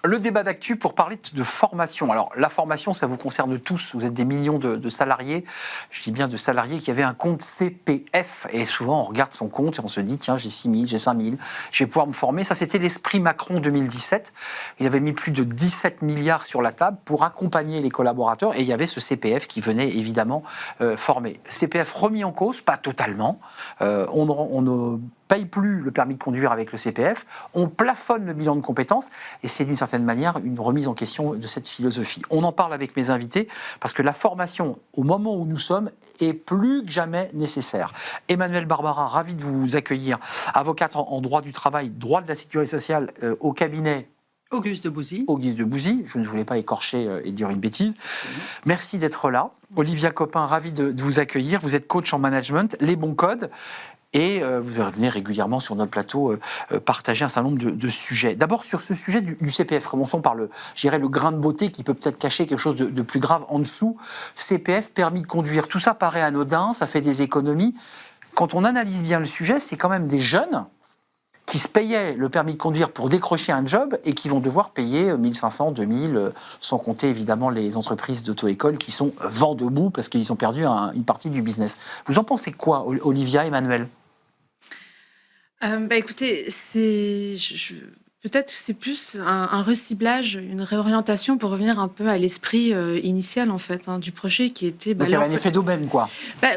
Le débat d'actu pour parler de formation. Alors, la formation, ça vous concerne tous. Vous êtes des millions de salariés. Je dis bien de salariés qui avaient un compte CPF. Et souvent, on regarde son compte et on se dit, tiens, j'ai 6 000, j'ai 5 000, je vais pouvoir me former. Ça, c'était l'esprit Macron 2017. Il avait mis plus de 17 milliards sur la table pour accompagner les collaborateurs. Et il y avait ce CPF qui venait évidemment former. CPF remis en cause, pas totalement. On ne paye plus le permis de conduire avec le CPF, on plafonne le bilan de compétences et c'est d'une certaine manière une remise en question de cette philosophie. On en parle avec mes invités parce que la formation, au moment où nous sommes, est plus que jamais nécessaire. Emmanuelle Barbara, ravi de vous accueillir, avocate en droit du travail, droit de la sécurité sociale au cabinet Auguste de Bouzy. Auguste de Bouzy, je ne voulais pas écorcher et dire une bêtise. Merci d'être là. Olivia Copin, ravi de vous accueillir. Vous êtes coach en management, les bons codes. Et vous venez régulièrement sur notre plateau partager un certain nombre de sujets. D'abord, sur ce sujet du CPF, commençons par le grain de beauté qui peut peut-être cacher quelque chose de plus grave en dessous. CPF, permis de conduire, tout ça paraît anodin, ça fait des économies. Quand on analyse bien le sujet, c'est quand même des jeunes qui se payaient le permis de conduire pour décrocher un job et qui vont devoir payer 1 500, 2 000, sans compter évidemment les entreprises d'auto-école qui sont vent debout parce qu'ils ont perdu une partie du business. Vous en pensez quoi, Olivia, Emmanuel ? Écoutez, peut-être que c'est plus un reciblage, une réorientation pour revenir un peu à l'esprit initial en fait du projet qui était. Donc il y avait un effet d'aubaine, quoi.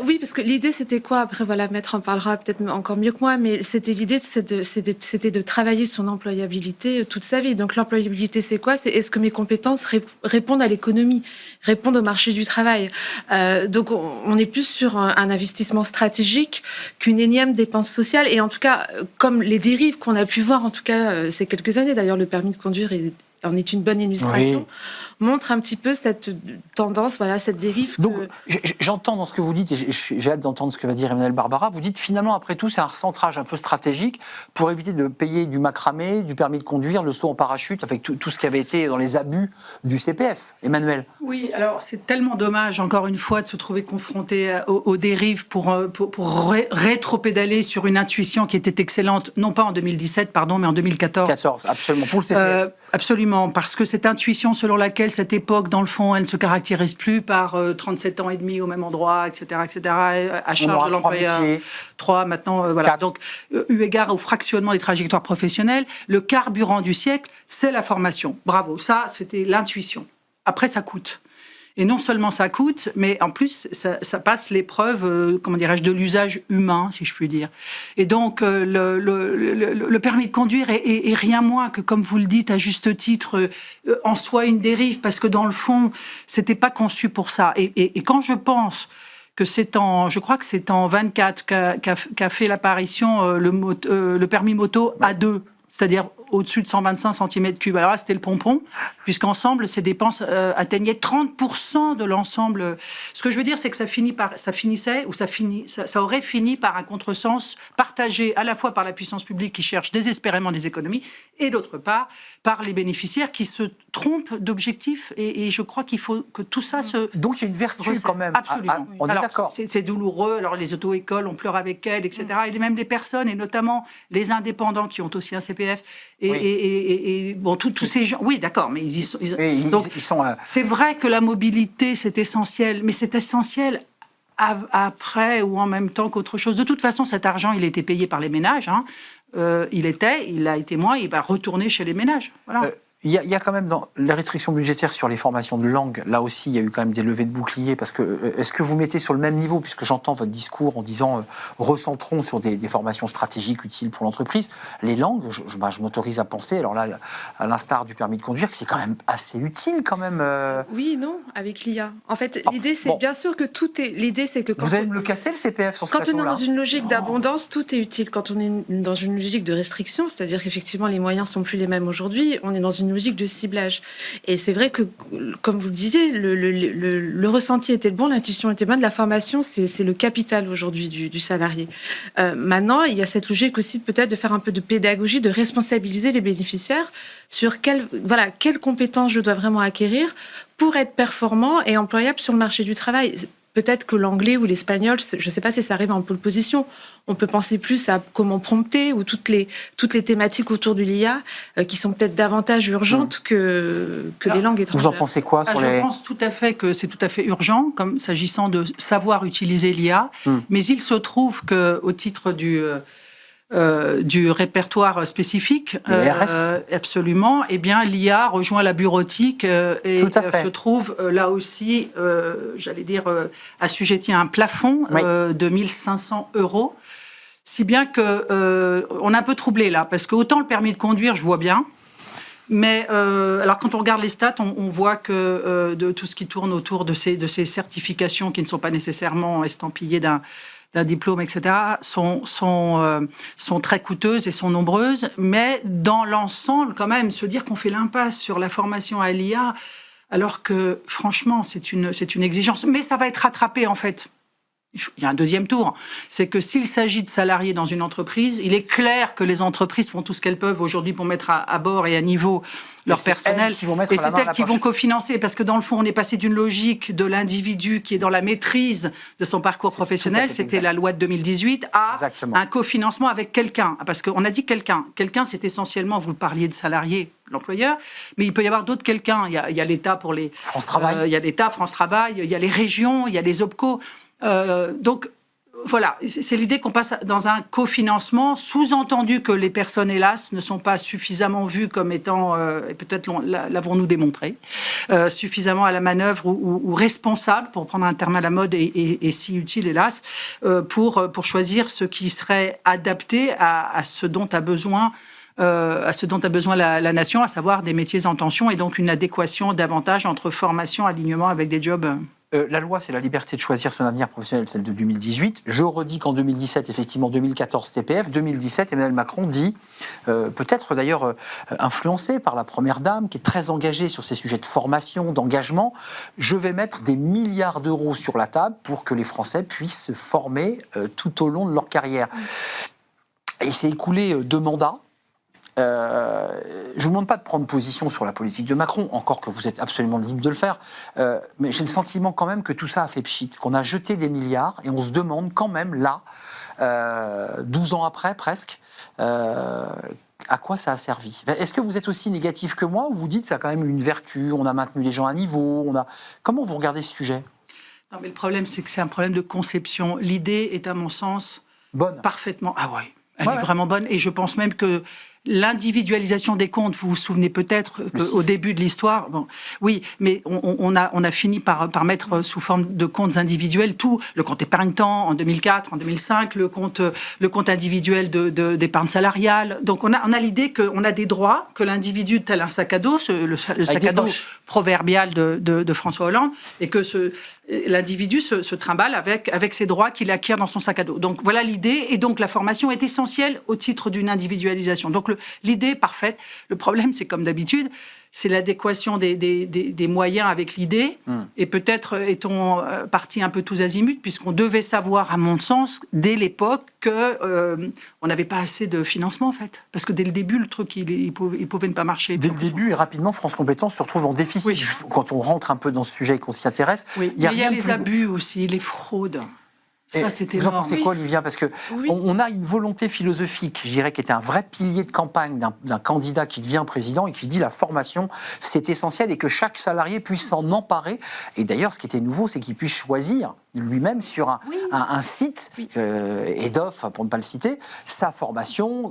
Oui, parce que l'idée c'était quoi ? Après voilà, Maître en parlera peut-être encore mieux que moi, mais l'idée c'était de travailler son employabilité toute sa vie. Donc l'employabilité c'est quoi ? C'est est-ce que mes compétences répondent à l'économie, répondent au marché du travail. Donc on est plus sur un investissement stratégique qu'une énième dépense sociale. Et en tout cas, comme les dérives qu'on a pu voir, en tout cas c'est quelques années d'ailleurs, le permis de conduire en est une bonne illustration, montre un petit peu cette tendance, voilà, cette dérive. Donc, j'entends dans ce que vous dites, et j'ai hâte d'entendre ce que va dire Emmanuelle Barbara, vous dites finalement, après tout, c'est un recentrage un peu stratégique pour éviter de payer du macramé, du permis de conduire, le saut en parachute, avec tout ce qui avait été dans les abus du CPF. Emmanuelle ? Oui, alors c'est tellement dommage, encore une fois, de se trouver confronté aux dérives pour rétro-pédaler sur une intuition qui était excellente, non pas en 2017, pardon, mais en 2014. 14, absolument, pour le CPF. Absolument, parce que cette intuition selon laquelle cette époque, dans le fond, elle ne se caractérise plus par 37 ans et demi au même endroit, etc., à charge de l'employeur. 3 maintenant, voilà. 4. Donc, eu égard au fractionnement des trajectoires professionnelles, le carburant du siècle, c'est la formation. Bravo, ça, c'était l'intuition. Après, ça coûte. Et non seulement ça coûte, mais en plus, ça passe l'épreuve, comment dirais-je, de l'usage humain, si je puis dire. Et donc, le permis de conduire est rien moins que, comme vous le dites à juste titre, en soi une dérive, parce que dans le fond, c'était pas conçu pour ça. Et quand je pense que je crois que c'est en 24 qu'a fait l'apparition le permis moto A2, c'est-à-dire au-dessus de 125 cm3. Alors là, c'était le pompon, puisqu'ensemble, ces dépenses atteignaient 30% de l'ensemble. Ce que je veux dire, c'est que ça aurait fini par un contresens partagé à la fois par la puissance publique qui cherche désespérément des économies, et d'autre part, par les bénéficiaires qui se trompent d'objectifs. Et je crois qu'il faut que tout ça se... Donc il y a une vertu quand même. Absolument. On est d'accord. C'est douloureux. Alors les auto-écoles, on pleure avec elles, etc. Et même les personnes, et notamment les indépendants qui ont aussi un CPF, et bon, tous ces gens... Oui, d'accord, mais ils sont... C'est vrai que la mobilité, c'est essentiel, mais c'est essentiel après ou en même temps qu'autre chose. De toute façon, cet argent, il a été payé par les ménages. Il a été moins, il va retourner chez les ménages. Voilà. Il y a quand même dans les restrictions budgétaires sur les formations de langue, là aussi il y a eu quand même des levées de boucliers, parce que est-ce que vous mettez sur le même niveau, puisque j'entends votre discours en disant recentrons sur des formations stratégiques utiles pour l'entreprise, les langues, je m'autorise à penser, alors là, à l'instar du permis de conduire, que c'est quand même assez utile quand même. Oui, non, avec l'IA. En fait, l'idée c'est bien sûr que tout est... L'idée c'est que... Vous allez me le casser le CPF sur ce plateau-là ? Quand on est dans une logique d'abondance, tout est utile. Quand on est dans une logique de restriction, c'est-à-dire qu'effectivement les moyens sont plus les mêmes aujourd'hui, on est dans une logique de ciblage. Et c'est vrai que, comme vous le disiez, le ressenti était bon, l'intuition était bonne, la formation, c'est le capital aujourd'hui du salarié. Maintenant, il y a cette logique aussi peut-être de faire un peu de pédagogie, de responsabiliser les bénéficiaires sur quelles compétences je dois vraiment acquérir pour être performant et employable sur le marché du travail. peut-être que l'anglais ou l'espagnol, je ne sais pas si ça arrive en pole position. On peut penser plus à comment prompter ou toutes les thématiques autour de l'IA qui sont peut-être davantage urgentes que les langues étrangères. Vous en pensez quoi sur Je pense tout à fait que c'est tout à fait urgent, comme s'agissant de savoir utiliser l'IA. Mais il se trouve qu'au titre du répertoire spécifique, absolument, eh bien, l'IA rejoint la bureautique et se trouve là aussi, j'allais dire, assujetti à un plafond de 1 500 €. Si bien qu'on est un peu troublé là, parce que autant le permis de conduire, je vois bien, mais alors quand on regarde les stats, on voit que de tout ce qui tourne autour de ces certifications qui ne sont pas nécessairement estampillées d'un diplôme, etc., sont très coûteuses et sont nombreuses. Mais dans l'ensemble, quand même, se dire qu'on fait l'impasse sur la formation à l'IA, alors que, franchement, c'est une exigence. Mais ça va être rattrapé, en fait. Il y a un deuxième tour. C'est que s'il s'agit de salariés dans une entreprise, il est clair que les entreprises font tout ce qu'elles peuvent aujourd'hui pour mettre à bord et à niveau leur personnel. Et c'est elles qui vont cofinancer. Parce que dans le fond, on est passé d'une logique de l'individu qui est dans la maîtrise de son parcours professionnel, c'était la loi de 2018, à un cofinancement avec quelqu'un. Parce qu'on a dit quelqu'un. Quelqu'un, c'est essentiellement, vous parliez de salariés, l'employeur, mais il peut y avoir d'autres quelqu'un. Il y a l'État pour les... France Travail. Il y a l'État, France Travail, il y a les régions, il y a les OPCO. Donc, voilà, c'est l'idée qu'on passe dans un cofinancement, sous-entendu que les personnes, hélas, ne sont pas suffisamment vues comme étant, et peut-être l'avons-nous démontré, suffisamment à la manœuvre ou responsables, pour prendre un terme à la mode et si utile, hélas, pour choisir ce qui serait adapté à ce dont a besoin la nation, à savoir des métiers en tension, et donc une adéquation davantage entre formation, alignement avec des jobs. La loi, c'est la liberté de choisir son avenir professionnel, celle de 2018. Je redis qu'en 2017, effectivement, 2014, TPF. 2017, Emmanuel Macron dit, peut-être d'ailleurs influencé par la Première Dame, qui est très engagée sur ces sujets de formation, d'engagement, je vais mettre des milliards d'euros sur la table pour que les Français puissent se former tout au long de leur carrière. Il s'est écoulé 2 mandats. Je ne vous demande pas de prendre position sur la politique de Macron, encore que vous êtes absolument libre de le faire, mais j'ai le sentiment quand même que tout ça a fait pchit, qu'on a jeté des milliards et on se demande quand même là, 12 ans après presque, à quoi ça a servi. Est-ce que vous êtes aussi négatif que moi ou vous dites que ça a quand même eu une vertu, on a maintenu les gens à niveau, Comment vous regardez ce sujet ? Non, mais le problème, c'est que c'est un problème de conception. L'idée est, à mon sens, bonne. Parfaitement... Ah oui, elle est vraiment bonne, et je pense même que l'individualisation des comptes, vous vous souvenez peut-être qu'au début de l'histoire, oui, mais on a fini par mettre sous forme de comptes individuels tout, le compte épargne-temps en 2004, en 2005, le compte individuel d'épargne salariale. Donc on a l'idée qu'on a des droits, que l'individu, tel un sac à dos, le sac à dos proverbial de François Hollande, et que l'individu se trimballe avec ses droits qu'il acquiert dans son sac à dos. Donc voilà l'idée, et donc la formation est essentielle au titre d'une individualisation. Donc l'idée est parfaite. Le problème, c'est comme d'habitude, c'est l'adéquation des moyens avec l'idée. Et peut-être est-on parti un peu tous azimuts, puisqu'on devait savoir, à mon sens, dès l'époque, qu'on n'avait pas assez de financement, en fait. Parce que dès le début, le truc, il pouvait ne pas marcher. Dès le début, et rapidement, France Compétences se retrouve en déficit. Oui. Quand on rentre un peu dans ce sujet et qu'on s'y intéresse, il y a les abus aussi, les fraudes. Ça, c'était vous en pensez quoi, Olivia ? Parce qu'on a une volonté philosophique, je dirais, qui était un vrai pilier de campagne d'un candidat qui devient président et qui dit la formation, c'est essentiel et que chaque salarié puisse s'en emparer. Et d'ailleurs, ce qui était nouveau, c'est qu'il puisse choisir lui-même sur un site, EDOF, pour ne pas le citer, sa formation.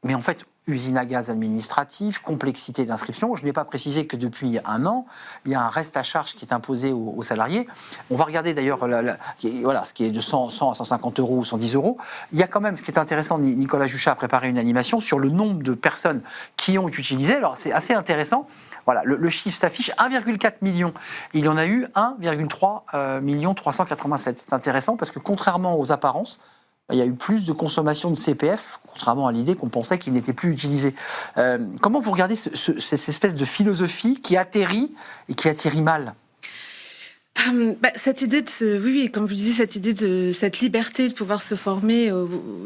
Mais en fait, usine à gaz administrative, complexité d'inscription. Je n'ai pas précisé que depuis 1 an, il y a un reste à charge qui est imposé aux salariés. On va regarder d'ailleurs ce qui est de 100 à 150 euros ou 110 euros. Il y a quand même, ce qui est intéressant, Nicolas Juchat a préparé une animation sur le nombre de personnes qui ont utilisé. Alors c'est assez intéressant. Voilà, le chiffre s'affiche, 1,4 million. Il y en a eu 1,3 million 387. C'est intéressant parce que contrairement aux apparences, il y a eu plus de consommation de CPF, contrairement à l'idée qu'on pensait qu'il n'était plus utilisé. Comment vous regardez cette espèce de philosophie qui atterrit et qui atterrit mal ? Cette idée oui, comme vous disiez, cette idée de cette liberté de pouvoir se former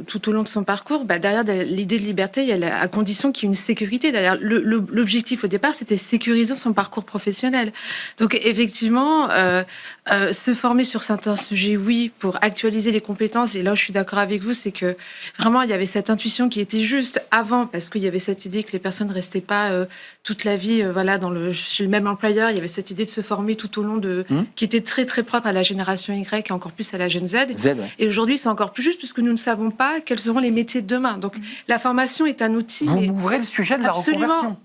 tout au long de son parcours, derrière l'idée de liberté, il y a à condition qu'il y ait une sécurité. Derrière, l'objectif au départ, c'était sécuriser son parcours professionnel. Donc effectivement, se former sur certains sujets, oui, pour actualiser les compétences. Et là où je suis d'accord avec vous, c'est que vraiment, il y avait cette intuition qui était juste avant, parce qu'il y avait cette idée que les personnes ne restaient pas toute la vie chez le même employeur. Il y avait cette idée de se former tout au long qui était très très propre à la génération Y et encore plus à la Gen Z. Et aujourd'hui, c'est encore plus juste puisque nous ne savons pas quels seront les métiers de demain. Donc, la formation est un outil. Vous ouvrez le sujet de la reconversion.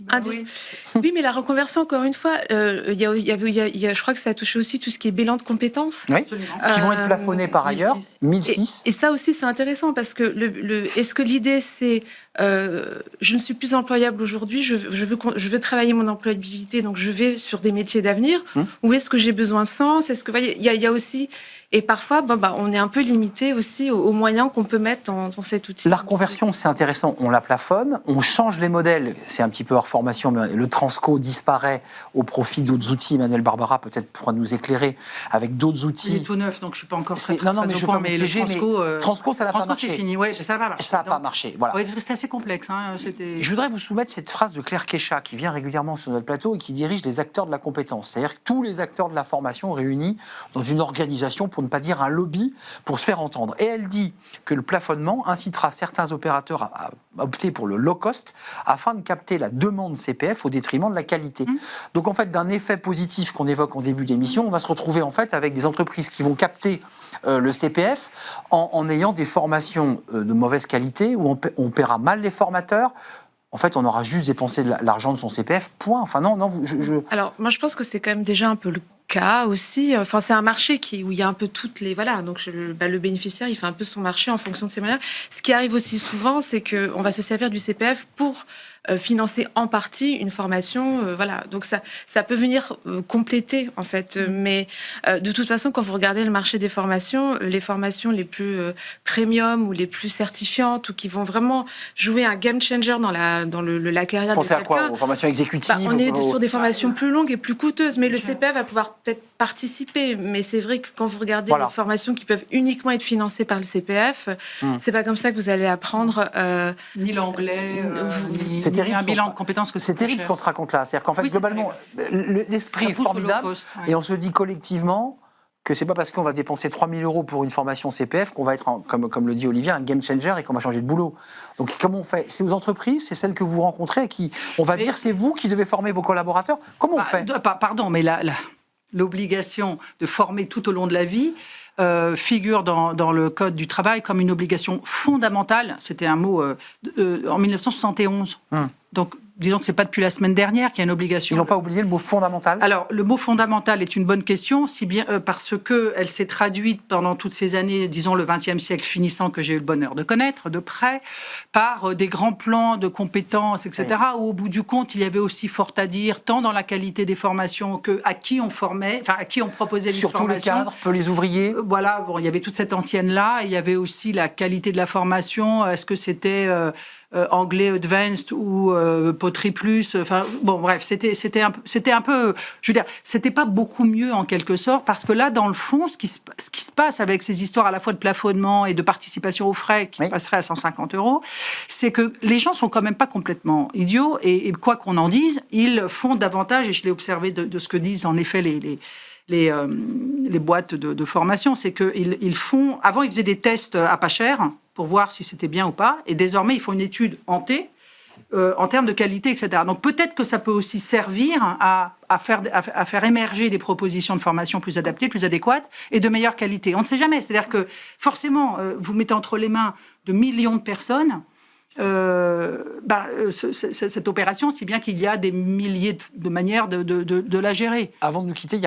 Oui, mais la reconversion, encore une fois, je crois que ça a touché aussi tout ce qui est bilan de compétences. Oui, qui vont être plafonnés par ailleurs, 1006. Et ça aussi, c'est intéressant parce que est-ce que l'idée, c'est je ne suis plus employable aujourd'hui, je veux travailler mon employabilité, donc je vais sur des métiers d'avenir, ou est-ce que j'ai besoin de sens? Est-ce que il y a aussi, et parfois on est un peu limité aussi aux moyens qu'on peut mettre dans cet outil. La reconversion, c'est intéressant, on la plafonne, on change les modèles, c'est un petit peu hors formation, mais le transco disparaît au profit d'autres outils. Emmanuel Barbara peut-être pourra nous éclairer avec d'autres outils. Il est tout neuf, donc je ne suis pas encore très non, mais je point, mais le transco, ça n'a pas marché. C'est fini, oui, ça n'a pas marché. Ça n'a pas marché, voilà. Oui, parce que c'était assez complexe. Je voudrais vous soumettre cette phrase de Claire Kécha, qui vient régulièrement sur notre plateau et qui dirige les acteurs de la compétence. C'est-à-dire que tous les acteurs de la formation réunis dans une organisation, pour ne pas dire un lobby, pour se faire entendre. Et elle dit que le plafonnement incitera certains opérateurs à opter pour le low cost afin de capter la demande CPF au détriment de la qualité. Donc en fait, d'un effet positif qu'on évoque en début d'émission, on va se retrouver en fait avec des entreprises qui vont capter le CPF en ayant des formations de mauvaise qualité, où on paiera mal les formateurs. En fait, on aura juste dépensé de l'argent de son CPF, point. Enfin, non. Alors, moi, je pense que c'est quand même déjà un peu le cas aussi. Enfin, c'est un marché où il y a un peu toutes les... Voilà, donc le bénéficiaire, il fait un peu son marché en fonction de ses moyens. Ce qui arrive aussi souvent, c'est qu'on va se servir du CPF pour financer en partie une formation. Voilà, donc ça peut venir compléter, en fait. Mais de toute façon, quand vous regardez le marché des formations, les formations les plus premium ou les plus certifiantes ou qui vont vraiment jouer un game changer dans la carrière de quelqu'un... Pensez à quoi? Aux formations exécutives? On est sur des formations plus longues et plus coûteuses, mais le CPF va pouvoir peut-être participer. Mais c'est vrai que quand vous regardez les formations qui peuvent uniquement être financées par le CPF, c'est pas comme ça que vous allez apprendre... ni l'anglais, c'est terrible, un bilan de compétences que c'est terrible ce qu'on se raconte là. C'est-à-dire qu'en fait, globalement, l'esprit est formidable et on se dit collectivement que c'est pas parce qu'on va dépenser 3 000 € pour une formation CPF qu'on va être, comme le dit Olivier, un game changer et qu'on va changer de boulot. Donc comment on fait? C'est aux entreprises, c'est celles que vous rencontrez, qui on va dire c'est vous qui devez former vos collaborateurs. Comment on fait? Pardon, mais l'obligation de former tout au long de la vie figure dans le Code du travail comme une obligation fondamentale. C'était un mot en 1971. Donc, disons que ce n'est pas depuis la semaine dernière qu'il y a une obligation. Ils n'ont pas oublié le mot fondamental? Alors, le mot fondamental est une bonne question, si bien parce qu'elle s'est traduite pendant toutes ces années, disons le XXe siècle finissant, que j'ai eu le bonheur de connaître de près, par des grands plans de compétences, etc., où au bout du compte, il y avait aussi fort à dire, tant dans la qualité des formations qu'à qui on formait, enfin à qui on proposait des formations. Surtout les cadres, peu les ouvriers. Voilà, bon, il y avait toute cette ancienne-là, il y avait aussi la qualité de la formation, est-ce que c'était... anglais advanced ou poterie plus, enfin bon bref, c'était un peu, je veux dire, c'était pas beaucoup mieux en quelque sorte, parce que là dans le fond, ce qui se passe avec ces histoires à la fois de plafonnement et de participation aux frais qui passerait à 150 €, c'est que les gens sont quand même pas complètement idiots et quoi qu'on en dise, ils font davantage, et je l'ai observé de ce que disent en effet les boîtes de formation, c'est qu'ils font... Avant, ils faisaient des tests à pas cher pour voir si c'était bien ou pas, et désormais, ils font une étude en termes de qualité, etc. Donc, peut-être que ça peut aussi servir à faire émerger des propositions de formation plus adaptées, plus adéquates, et de meilleure qualité. On ne sait jamais. C'est-à-dire que, forcément, vous mettez entre les mains de millions de personnes cette opération, si bien qu'il y a des milliers de manières de la gérer. Avant de nous quitter,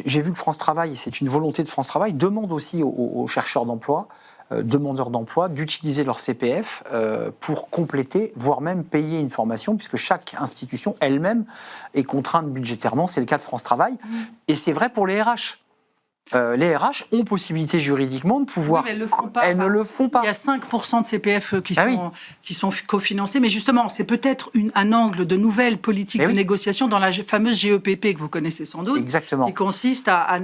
j'ai vu que France Travail, c'est une volonté de France Travail, demande aussi aux chercheurs d'emploi, demandeurs d'emploi, d'utiliser leur CPF pour compléter, voire même payer une formation, puisque chaque institution elle-même est contrainte budgétairement. C'est le cas de France Travail. Et c'est vrai pour les RH. les RH ont possibilité juridiquement de pouvoir... Oui, mais elles le font pas. Elles ne le font pas. Il y a 5% de CPF qui sont cofinancés, mais justement, c'est peut-être un angle de nouvelle politique de négociation dans la fameuse GEPP que vous connaissez sans doute. Exactement. Qui consiste à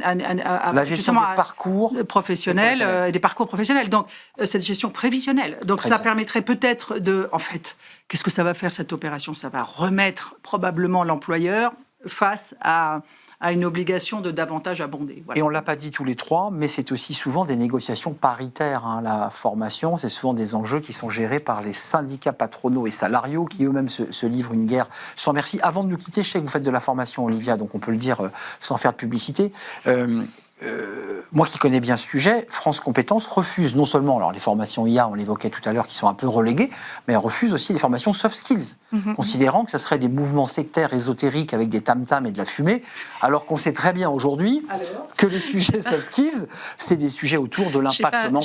la gestion des parcours professionnels, des parcours professionnels. Donc, cette gestion prévisionnelle. Donc, ça permettrait peut-être de... En fait, qu'est-ce que ça va faire, cette opération? Ça va remettre probablement l'employeur face à une obligation de davantage abonder. Voilà. Et on ne l'a pas dit tous les trois, mais c'est aussi souvent des négociations paritaires. La formation, c'est souvent des enjeux qui sont gérés par les syndicats patronaux et salariaux qui eux-mêmes se livrent une guerre sans merci. Avant de nous quitter, je sais que vous faites de la formation, Olivia, donc on peut le dire sans faire de publicité. Moi qui connais bien ce sujet, France Compétences refuse non seulement alors les formations IA, on l'évoquait tout à l'heure, qui sont un peu reléguées, mais elle refuse aussi les formations soft skills, considérant que ça serait des mouvements sectaires ésotériques avec des tam-tams et de la fumée, alors qu'on sait très bien aujourd'hui que les sujets soft skills, c'est des sujets autour de l'impact mental.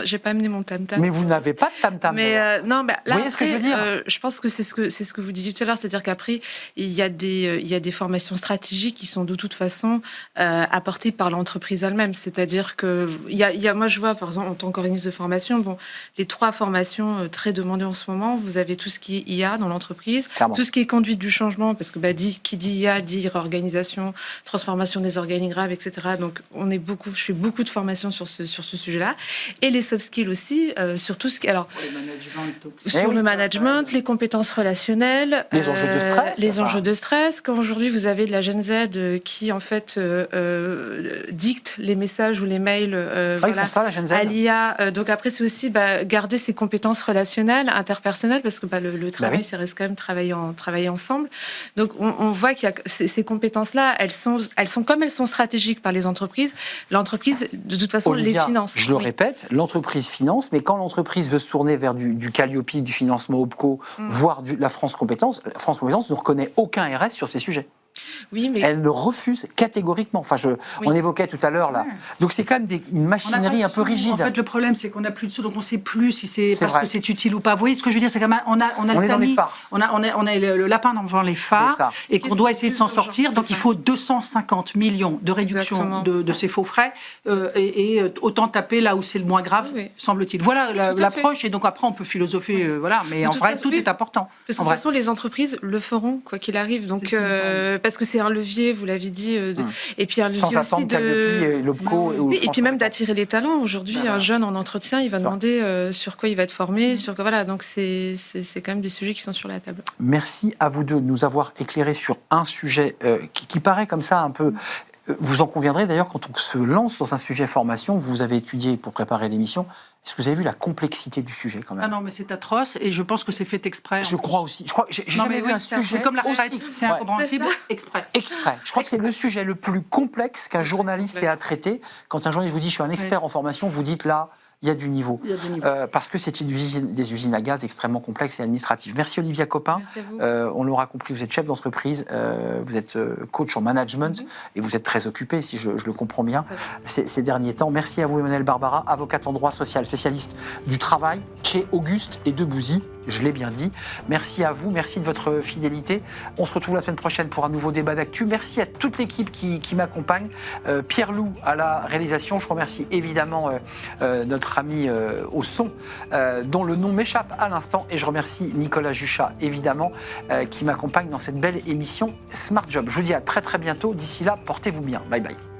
J'ai pas amené mon tam-tam. Mais vous n'avez pas de tam-tam. Mais non, bah, là, vous voyez ce que je veux dire je pense que c'est ce que vous disiez tout à l'heure, c'est-à-dire qu'après il y a des formations stratégiques qui sont de toute façon apportées par l'entreprise elle-même. C'est-à-dire que moi, je vois, par exemple, en tant qu'organisme de formation, les 3 formations très demandées en ce moment, vous avez tout ce qui est IA dans l'entreprise, tout ce qui est conduite du changement, parce que qui dit IA dit réorganisation, transformation des organigrammes, etc. Donc, je fais beaucoup de formations sur ce sujet-là. Et les soft skills aussi, sur tout ce qui... Alors, sur le management, les compétences relationnelles, les enjeux de stress. Enjeux de stress. Quand aujourd'hui, vous avez de la Gen Z qui, en fait, dicte les messages ou les mails ils font ça, la Gen Z. à l'IA. Donc après, c'est aussi garder ses compétences relationnelles, interpersonnelles, parce que le travail, ça reste quand même travailler ensemble. Donc on voit qu'il y a ces compétences-là, elles sont comme elles sont stratégiques par les entreprises. L'entreprise, de toute façon, Olivia, les finance. Je le répète, l'entreprise finance, mais quand l'entreprise veut se tourner vers du Calliope, du financement OPCO, voire la France Compétences ne reconnaît aucun RS sur ces sujets. Oui, mais... Elle le refuse catégoriquement. On évoquait tout à l'heure là. Donc c'est quand même une machinerie un peu rigide. En fait, le problème, c'est qu'on n'a plus de sous, donc on ne sait plus si c'est parce que c'est utile ou pas. Vous voyez ce que je veux dire? C'est quand même on a est dans les phares. On a le lapin devant les phares et qu'on doit essayer de s'en sortir. Donc il faut 250 millions de réduction de ces faux frais et autant taper là où c'est le moins grave, semble-t-il. Voilà l'approche. Et donc après, on peut philosopher, mais en vrai, tout est important. Parce que de toute façon, les entreprises le feront quoi qu'il arrive. Donc parce que c'est un levier, vous l'avez dit, et puis un levier sans aussi de l'OPCO. Et puis même d'attirer les talents. Aujourd'hui, un jeune en entretien, il va demander sur quoi il va être formé, donc c'est quand même des sujets qui sont sur la table. Merci à vous deux de nous avoir éclairé sur un sujet qui paraît comme ça un peu... Vous en conviendrez d'ailleurs, quand on se lance dans un sujet formation, vous avez étudié pour préparer l'émission, est-ce que vous avez vu la complexité du sujet quand même? Ah non, mais c'est atroce et je pense que c'est fait exprès. Je crois aussi. J'ai jamais vu un sujet. C'est comme la retraite, c'est incompréhensible, exprès. Je crois que c'est le sujet le plus complexe qu'un journaliste ait à traiter. Quand un journaliste vous dit je suis un expert en formation, vous dites là, il y a du niveau. Parce que c'est des usines à gaz extrêmement complexes et administratives. Merci Olivia Copin. On l'aura compris, vous êtes chef d'entreprise, vous êtes coach en management et vous êtes très occupé, si je le comprends bien, ces derniers temps. Merci à vous Emmanuelle Barbara, avocate en droit social, spécialiste du travail chez Auguste et Debussy. Je l'ai bien dit. Merci à vous, merci de votre fidélité. On se retrouve la semaine prochaine pour un nouveau débat d'actu. Merci à toute l'équipe qui m'accompagne. Pierre Loup à la réalisation. Je remercie évidemment notre ami au son, dont le nom m'échappe à l'instant. Et je remercie Nicolas Juchat, évidemment, qui m'accompagne dans cette belle émission Smart Job. Je vous dis à très très bientôt. D'ici là, portez-vous bien. Bye bye.